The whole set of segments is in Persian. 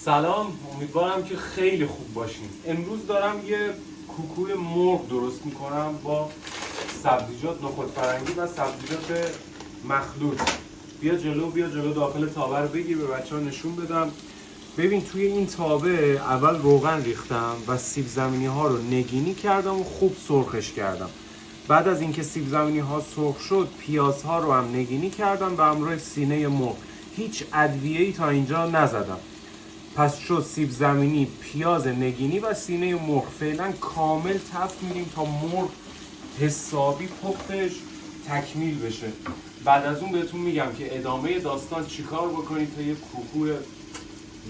سلام، امیدوارم که خیلی خوب باشین. امروز دارم یه کوکوی مرغ درست میکنم با سبزیجات نخود فرنگی و سبزیجات مخلوط. بیا جلو داخل تابه رو بگیر به بچه ها نشون بدم. ببین توی این تابه اول روغن ریختم و سیب زمینی ها رو نگینی کردم و خوب سرخش کردم. بعد از اینکه سیب زمینی ها سرخ شد پیازها رو هم نگینی کردم به همراه سینه مرغ. هیچ ادویه‌ای تا اینجا نزدم. پس شد سیب زمینی، پیاز نگینی و سینه مرغ. فعلا کامل تفت میدیم تا مرغ حسابی پختش تکمیل بشه. بعد از اون بهتون میگم که ادامه داستان چیکار بکنید تا یه کوکو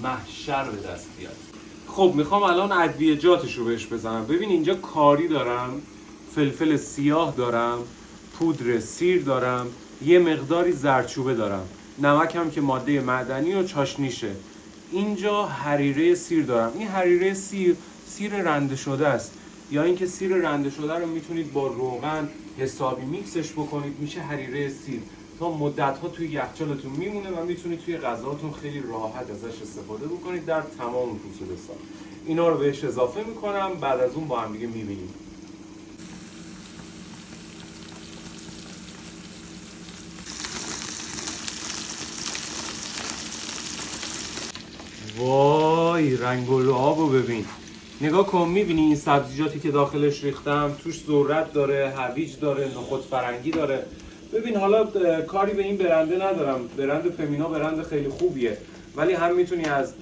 محشر به دست بیاد. خب میخوام الان ادویه‌جاتش رو بهش بزنم. ببین اینجا کاری دارم، فلفل سیاه دارم، پودر سیر دارم، یه مقداری زردچوبه دارم، نمک هم که ماده معدنی و چاشنیشه. اینجا حریره سیر دارم. این حریره سیر رنده شده است، یا اینکه سیر رنده شده رو میتونید با روغن حسابی میکسش بکنید، میشه حریره سیر. تا مدت‌ها توی یخچالتون میمونه و میتونید توی غذاتون خیلی راحت ازش استفاده بکنید در تمام فصول سال. اینا رو بهش اضافه میکنم، بعد از اون با هم دیگه میبینیم. وای رنگ و لعابو ببین، نگاه کن. میبینی این سبزیجاتی که داخلش ریختم توش ذرت داره، هویج داره، نخود فرنگی داره. ببین حالا کاری به این برنده ندارم، برند پمینا برند خیلی خوبیه، ولی هم میتونی از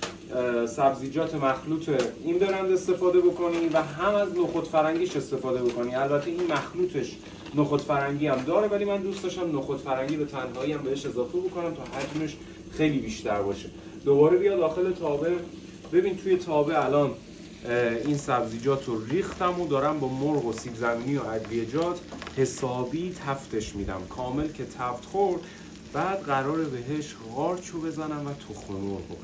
سبزیجات مخلوط این برند استفاده بکنی و هم از نخود فرنگیش استفاده بکنی. البته این مخلوطش نخود فرنگی هم داره، ولی من دوست داشتم نخود فرنگی به تنهایی هم بهش اضافه بکنم تا حجمش خیلی بیشتر باشه. دوباره بیا داخل تابه. ببین توی تابه الان این سبزیجات رو ریختم و دارم با مرغ و سیب زمینی و ادویه‌جات حسابی تفتش میدم. کامل که تفت خورد بعد قراره بهش قارچو بزنم و تخم مرغ.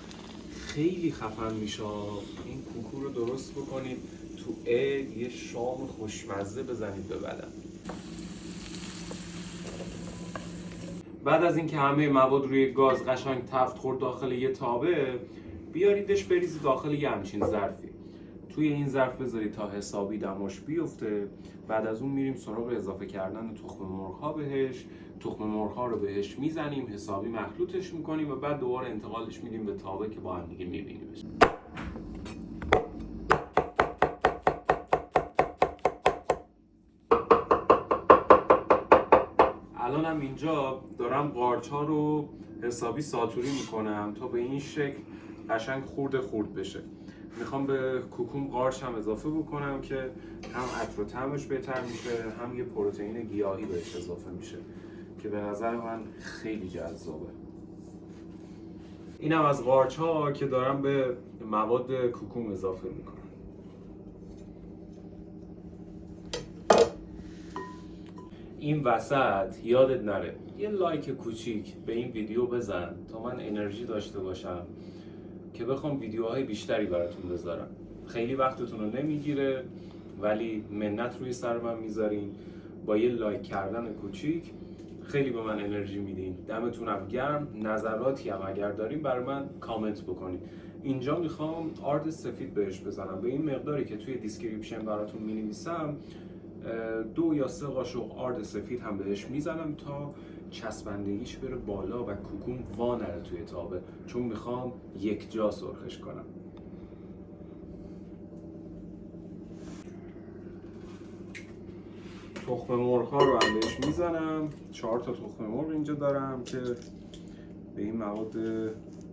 خیلی خفن میشه این کوکو رو درست بکنید تو عید، یه شام خوشمزه بزنید به بدن. بعد از اینکه همه مواد روی گاز قشنگ تفت خورد داخل یه تابه، بیاریدش بریزید داخل یه همچین ظرفی. توی این ظرف بذارید تا حسابی دماش بیفته. بعد از اون میریم سراغ اضافه کردن تخم مرغ ها بهش. تخم مرغ ها رو بهش میزنیم، حسابی مخلوطش میکنیم و بعد دوباره انتقالش میدیم به تابه که با هم دیگه میبینیمش. الانم اینجا دارم قارچ ها رو حسابی ساتوری میکنم تا به این شکل قشنگ خورد بشه. میخوام به کوکوم قارچ هم اضافه بکنم که هم عطر و طعمش بهتر میشه، هم یه پروتئین گیاهی بهش اضافه میشه که به نظر من خیلی جذابه. اینم از قارچ ها که دارم به مواد کوکوم اضافه میکنم. این وسط یادت نره یه لایک کوچیک به این ویدیو بزن تا من انرژی داشته باشم که بخوام ویدیوهای بیشتری براتون بذارم. خیلی وقتتون رو نمیگیره ولی منت روی سر من میذارین. با یه لایک کردن کوچیک خیلی به من انرژی میدین. دمتون هم گرم. نظراتی هم اگر دارین برای من کامنت بکنین. اینجا میخوام آرد سفید بهش بزنم. به این مقداری که توی دیسکریپشن براتون مینویسم 2 یا 3 قاشق آرد سفید هم بهش میزنم تا چسبندگیش بره بالا و کوکوم وا نره توی تابه، چون میخوام یک جا سرخش کنم. تخم مرغ ها رو هم بهش میزنم. 4 تا تخم مرغ اینجا دارم که به این مواد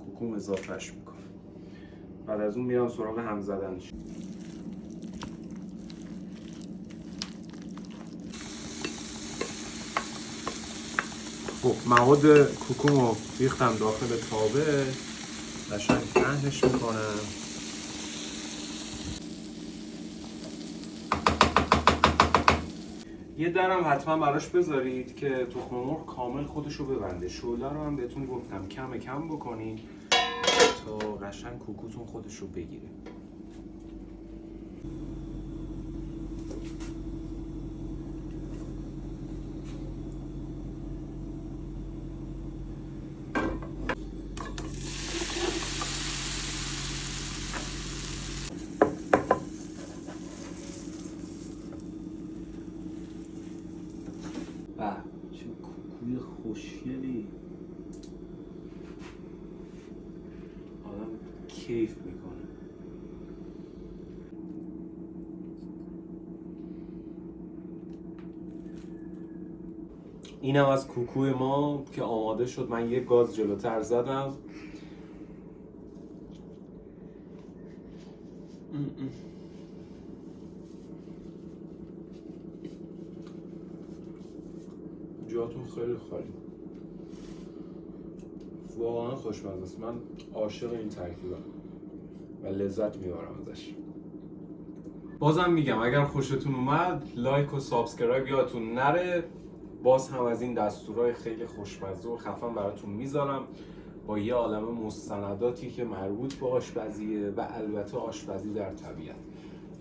کوکوم اضافهش میکنم. بعد از اون میرم سراغ هم زدنش. خب مواد کوکوم رو ریختم داخل تابه، قشنگ پهنش میکنم. یه درم حتما براش بذارید که تخم مرغ کامل خودش رو ببنده. شعله رو هم بهتون گفتم کم بکنید تا قشنگ کوکوتون خودش رو بگیره. خوشگلی، آدم کیف میکنه. اینم از کوکوی ما که آماده شد. من یه گاز جلوتر زدم. جاتون خیلی خالی، واقعا خوشمزه است. من عاشق این ترکیبم و لذت میبرم ازش. بازم میگم اگر خوشتون اومد لایک و سابسکرایب یادتون نره. باز هم از این دستورای خیلی خوشمزه و خفن براتون میذارم با یه عالمه مستنداتی که مربوط به آشپزیه و البته آشپزی در طبیعت.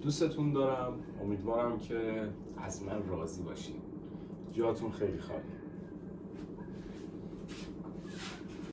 دوستتون دارم، امیدوارم که از من راضی باشین. جاتون خیلی خالی.